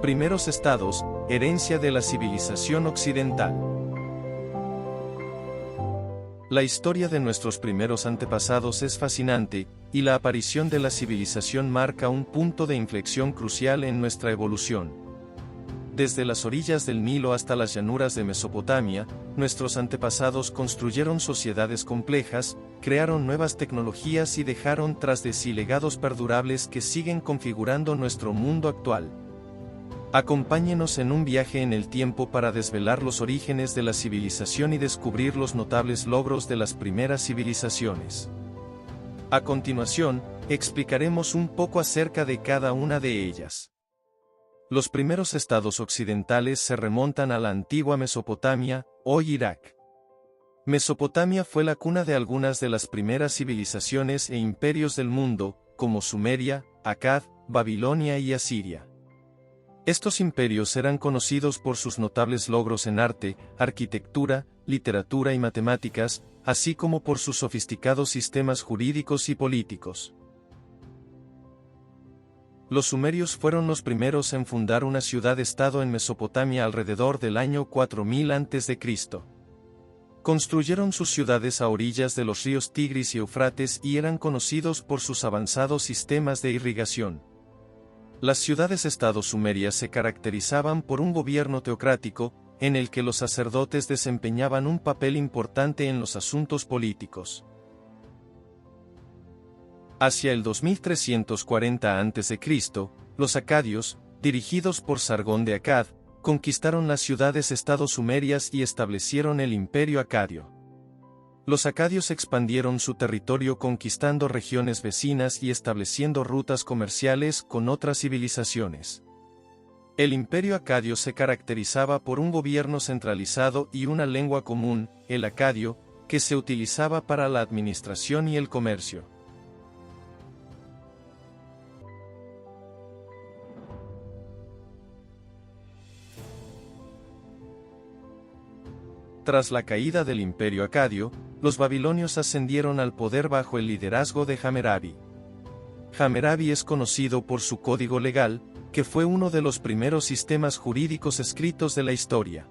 Primeros estados, herencia de la civilización occidental. La historia de nuestros primeros antepasados es fascinante, y la aparición de la civilización marca un punto de inflexión crucial en nuestra evolución. Desde las orillas del Nilo hasta las llanuras de Mesopotamia, nuestros antepasados construyeron sociedades complejas, crearon nuevas tecnologías y dejaron tras de sí legados perdurables que siguen configurando nuestro mundo actual. Acompáñenos en un viaje en el tiempo para desvelar los orígenes de la civilización y descubrir los notables logros de las primeras civilizaciones. A continuación, explicaremos un poco acerca de cada una de ellas. Los primeros estados occidentales se remontan a la antigua Mesopotamia, hoy Irak. Mesopotamia fue la cuna de algunas de las primeras civilizaciones e imperios del mundo, como Sumeria, Akkad, Babilonia y Asiria. Estos imperios eran conocidos por sus notables logros en arte, arquitectura, literatura y matemáticas, así como por sus sofisticados sistemas jurídicos y políticos. Los sumerios fueron los primeros en fundar una ciudad-estado en Mesopotamia alrededor del año 4000 a.C. Construyeron sus ciudades a orillas de los ríos Tigris y Eufrates y eran conocidos por sus avanzados sistemas de irrigación. Las ciudades-estado sumerias se caracterizaban por un gobierno teocrático, en el que los sacerdotes desempeñaban un papel importante en los asuntos políticos. Hacia el 2340 a.C., los acadios, dirigidos por Sargón de Akkad, conquistaron las ciudades-estado sumerias y establecieron el imperio acadio. Los acadios expandieron su territorio conquistando regiones vecinas y estableciendo rutas comerciales con otras civilizaciones. El imperio acadio se caracterizaba por un gobierno centralizado y una lengua común, el acadio, que se utilizaba para la administración y el comercio. Tras la caída del imperio acadio, los babilonios ascendieron al poder bajo el liderazgo de Hammurabi. Hammurabi es conocido por su código legal, que fue uno de los primeros sistemas jurídicos escritos de la historia.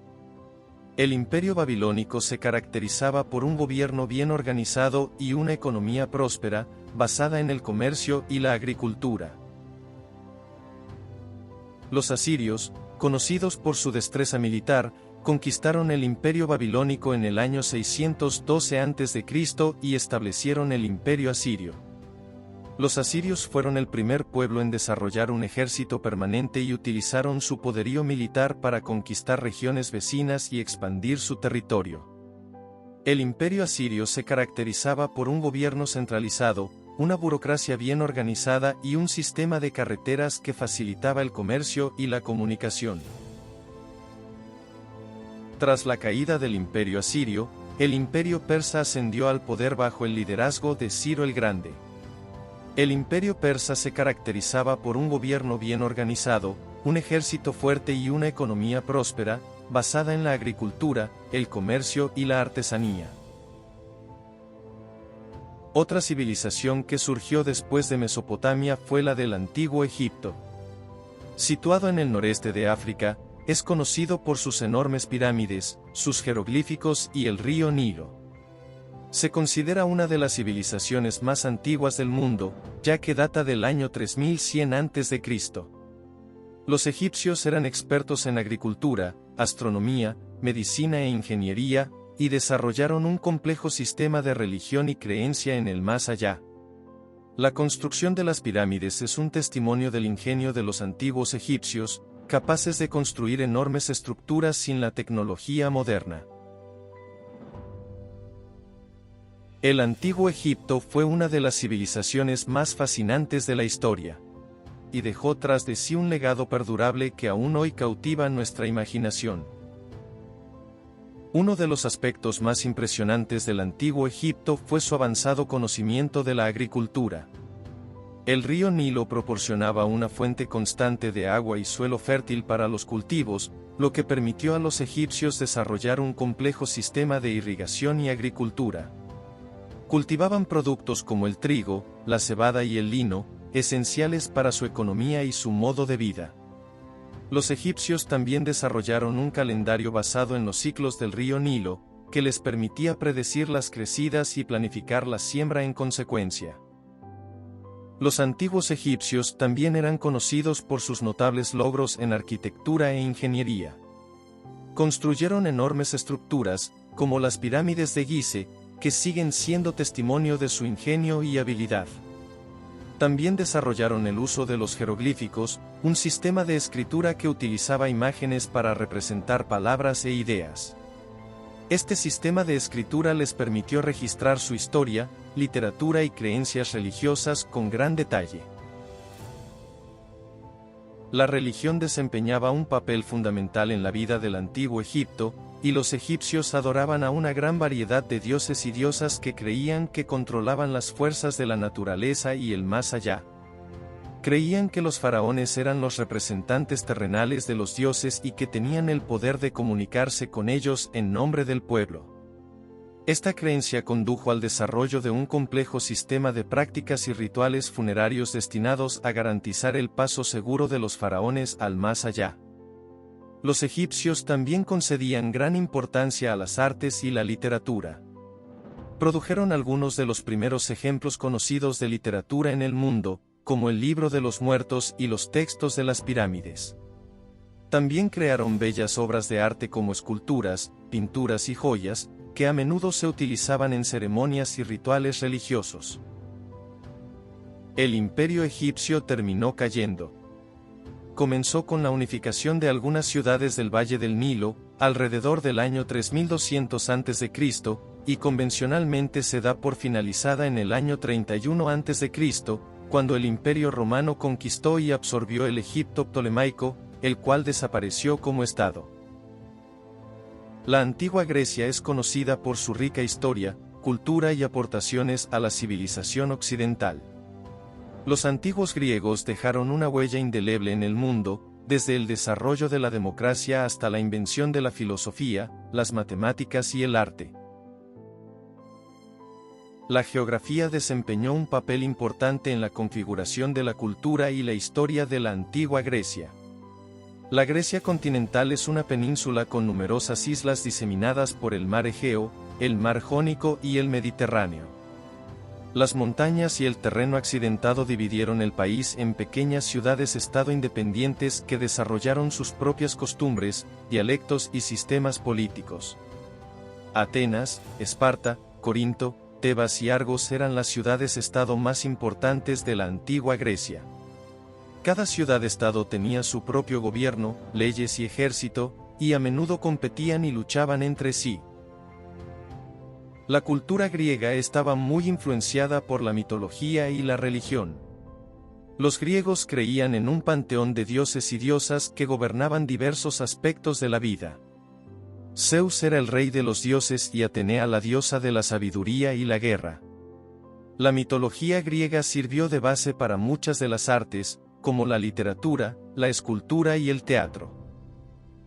El imperio babilónico se caracterizaba por un gobierno bien organizado y una economía próspera, basada en el comercio y la agricultura. Los asirios, conocidos por su destreza militar, conquistaron el imperio babilónico en el año 612 a.C. y establecieron el imperio asirio. Los asirios fueron el primer pueblo en desarrollar un ejército permanente y utilizaron su poderío militar para conquistar regiones vecinas y expandir su territorio. El imperio asirio se caracterizaba por un gobierno centralizado, una burocracia bien organizada y un sistema de carreteras que facilitaba el comercio y la comunicación. Tras la caída del imperio asirio, el imperio persa ascendió al poder bajo el liderazgo de Ciro el Grande. El imperio persa se caracterizaba por un gobierno bien organizado, un ejército fuerte y una economía próspera, basada en la agricultura, el comercio y la artesanía. Otra civilización que surgió después de Mesopotamia fue la del Antiguo Egipto. Situado en el noreste de África, es conocido por sus enormes pirámides, sus jeroglíficos y el río Nilo. Se considera una de las civilizaciones más antiguas del mundo, ya que data del año 3100 a.C. Los egipcios eran expertos en agricultura, astronomía, medicina e ingeniería, y desarrollaron un complejo sistema de religión y creencia en el más allá. La construcción de las pirámides es un testimonio del ingenio de los antiguos egipcios, capaces de construir enormes estructuras sin la tecnología moderna. El Antiguo Egipto fue una de las civilizaciones más fascinantes de la historia, y dejó tras de sí un legado perdurable que aún hoy cautiva nuestra imaginación. Uno de los aspectos más impresionantes del Antiguo Egipto fue su avanzado conocimiento de la agricultura. El río Nilo proporcionaba una fuente constante de agua y suelo fértil para los cultivos, lo que permitió a los egipcios desarrollar un complejo sistema de irrigación y agricultura. Cultivaban productos como el trigo, la cebada y el lino, esenciales para su economía y su modo de vida. Los egipcios también desarrollaron un calendario basado en los ciclos del río Nilo, que les permitía predecir las crecidas y planificar la siembra en consecuencia. Los antiguos egipcios también eran conocidos por sus notables logros en arquitectura e ingeniería. Construyeron enormes estructuras, como las pirámides de Gizeh, que siguen siendo testimonio de su ingenio y habilidad. También desarrollaron el uso de los jeroglíficos, un sistema de escritura que utilizaba imágenes para representar palabras e ideas. Este sistema de escritura les permitió registrar su historia, literatura y creencias religiosas con gran detalle. La religión desempeñaba un papel fundamental en la vida del antiguo Egipto, y los egipcios adoraban a una gran variedad de dioses y diosas que creían que controlaban las fuerzas de la naturaleza y el más allá. Creían que los faraones eran los representantes terrenales de los dioses y que tenían el poder de comunicarse con ellos en nombre del pueblo. Esta creencia condujo al desarrollo de un complejo sistema de prácticas y rituales funerarios destinados a garantizar el paso seguro de los faraones al más allá. Los egipcios también concedían gran importancia a las artes y la literatura. Produjeron algunos de los primeros ejemplos conocidos de literatura en el mundo, como el Libro de los Muertos y los textos de las pirámides. También crearon bellas obras de arte como esculturas, pinturas y joyas, que a menudo se utilizaban en ceremonias y rituales religiosos. El imperio egipcio terminó cayendo. Comenzó con la unificación de algunas ciudades del Valle del Nilo, alrededor del año 3200 a.C., y convencionalmente se da por finalizada en el año 31 a.C., cuando el Imperio Romano conquistó y absorbió el Egipto ptolemaico, el cual desapareció como estado. La antigua Grecia es conocida por su rica historia, cultura y aportaciones a la civilización occidental. Los antiguos griegos dejaron una huella indeleble en el mundo, desde el desarrollo de la democracia hasta la invención de la filosofía, las matemáticas y el arte. La geografía desempeñó un papel importante en la configuración de la cultura y la historia de la antigua Grecia. La Grecia continental es una península con numerosas islas diseminadas por el mar Egeo, el mar Jónico y el Mediterráneo. Las montañas y el terreno accidentado dividieron el país en pequeñas ciudades-estado independientes que desarrollaron sus propias costumbres, dialectos y sistemas políticos. Atenas, Esparta, Corinto, Tebas y Argos eran las ciudades-estado más importantes de la antigua Grecia. Cada ciudad-estado tenía su propio gobierno, leyes y ejército, y a menudo competían y luchaban entre sí. La cultura griega estaba muy influenciada por la mitología y la religión. Los griegos creían en un panteón de dioses y diosas que gobernaban diversos aspectos de la vida. Zeus era el rey de los dioses y Atenea la diosa de la sabiduría y la guerra. La mitología griega sirvió de base para muchas de las artes, como la literatura, la escultura y el teatro.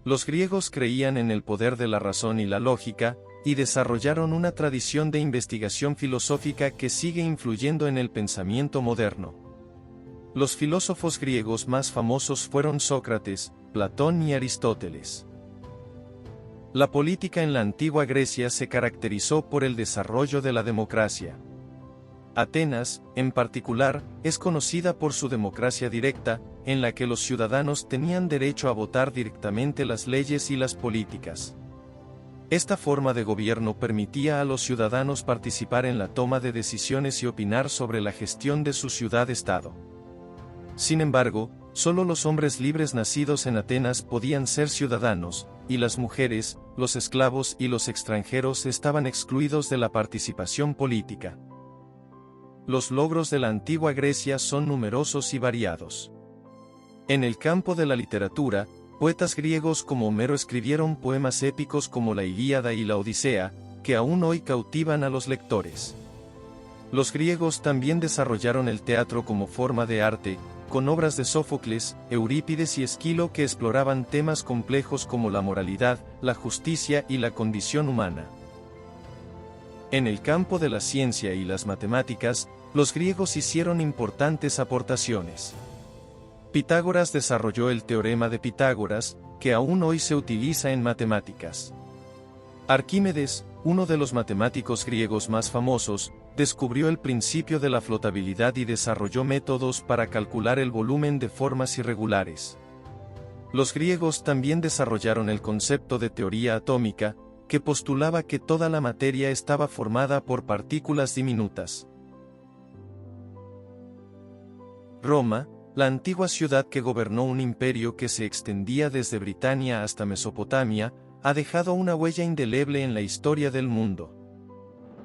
Los griegos creían en el poder de la razón y la lógica, y desarrollaron una tradición de investigación filosófica que sigue influyendo en el pensamiento moderno. Los filósofos griegos más famosos fueron Sócrates, Platón y Aristóteles. La política en la antigua Grecia se caracterizó por el desarrollo de la democracia. Atenas, en particular, es conocida por su democracia directa, en la que los ciudadanos tenían derecho a votar directamente las leyes y las políticas. Esta forma de gobierno permitía a los ciudadanos participar en la toma de decisiones y opinar sobre la gestión de su ciudad-estado. Sin embargo, solo los hombres libres nacidos en Atenas podían ser ciudadanos, y las mujeres, los esclavos y los extranjeros estaban excluidos de la participación política. Los logros de la antigua Grecia son numerosos y variados. En el campo de la literatura, poetas griegos como Homero escribieron poemas épicos como la Ilíada y la Odisea, que aún hoy cautivan a los lectores. Los griegos también desarrollaron el teatro como forma de arte, con obras de Sófocles, Eurípides y Esquilo que exploraban temas complejos como la moralidad, la justicia y la condición humana. En el campo de la ciencia y las matemáticas, los griegos hicieron importantes aportaciones. Pitágoras desarrolló el teorema de Pitágoras, que aún hoy se utiliza en matemáticas. Arquímedes, uno de los matemáticos griegos más famosos, descubrió el principio de la flotabilidad y desarrolló métodos para calcular el volumen de formas irregulares. Los griegos también desarrollaron el concepto de teoría atómica, que postulaba que toda la materia estaba formada por partículas diminutas. Roma, la antigua ciudad que gobernó un imperio que se extendía desde Britania hasta Mesopotamia, ha dejado una huella indeleble en la historia del mundo.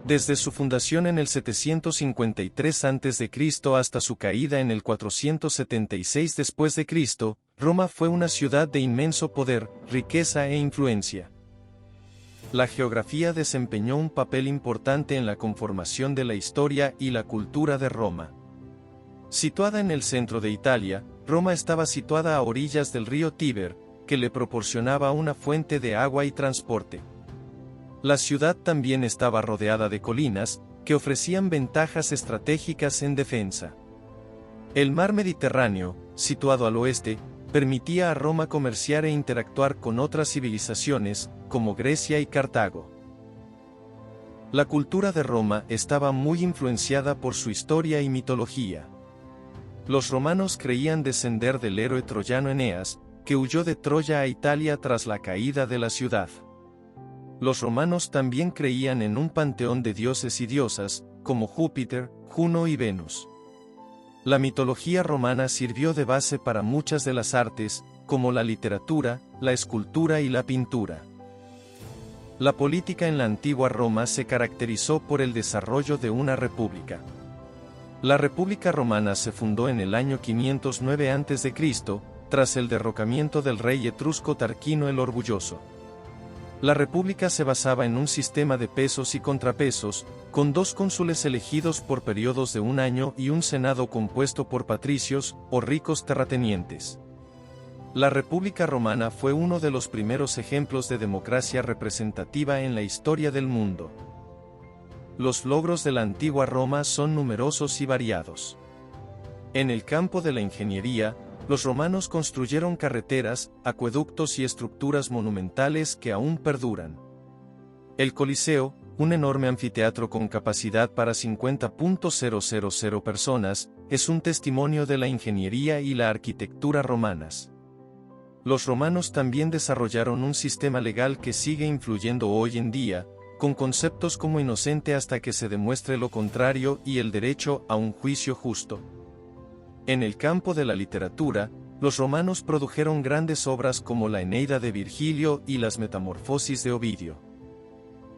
Desde su fundación en el 753 a.C. hasta su caída en el 476 después de Cristo, Roma fue una ciudad de inmenso poder, riqueza e influencia. La geografía desempeñó un papel importante en la conformación de la historia y la cultura de Roma. Situada en el centro de Italia, Roma estaba situada a orillas del río Tíber, que le proporcionaba una fuente de agua y transporte. La ciudad también estaba rodeada de colinas, que ofrecían ventajas estratégicas en defensa. El mar Mediterráneo, situado al oeste, permitía a Roma comerciar e interactuar con otras civilizaciones, como Grecia y Cartago. La cultura de Roma estaba muy influenciada por su historia y mitología. Los romanos creían descender del héroe troyano Eneas, que huyó de Troya a Italia tras la caída de la ciudad. Los romanos también creían en un panteón de dioses y diosas, como Júpiter, Juno y Venus. La mitología romana sirvió de base para muchas de las artes, como la literatura, la escultura y la pintura. La política en la antigua Roma se caracterizó por el desarrollo de una república. La República Romana se fundó en el año 509 a.C., tras el derrocamiento del rey etrusco Tarquino el Orgulloso. La república se basaba en un sistema de pesos y contrapesos, con 2 cónsules elegidos por periodos de 1 año y un senado compuesto por patricios, o ricos terratenientes. La República Romana fue uno de los primeros ejemplos de democracia representativa en la historia del mundo. Los logros de la antigua Roma son numerosos y variados. En el campo de la ingeniería, los romanos construyeron carreteras, acueductos y estructuras monumentales que aún perduran. El Coliseo, un enorme anfiteatro con capacidad para 50.000 personas, es un testimonio de la ingeniería y la arquitectura romanas. Los romanos también desarrollaron un sistema legal que sigue influyendo hoy en día, con conceptos como inocente hasta que se demuestre lo contrario y el derecho a un juicio justo. En el campo de la literatura, los romanos produjeron grandes obras como la Eneida de Virgilio y las Metamorfosis de Ovidio.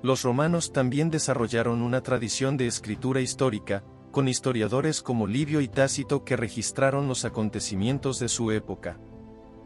Los romanos también desarrollaron una tradición de escritura histórica, con historiadores como Livio y Tácito que registraron los acontecimientos de su época.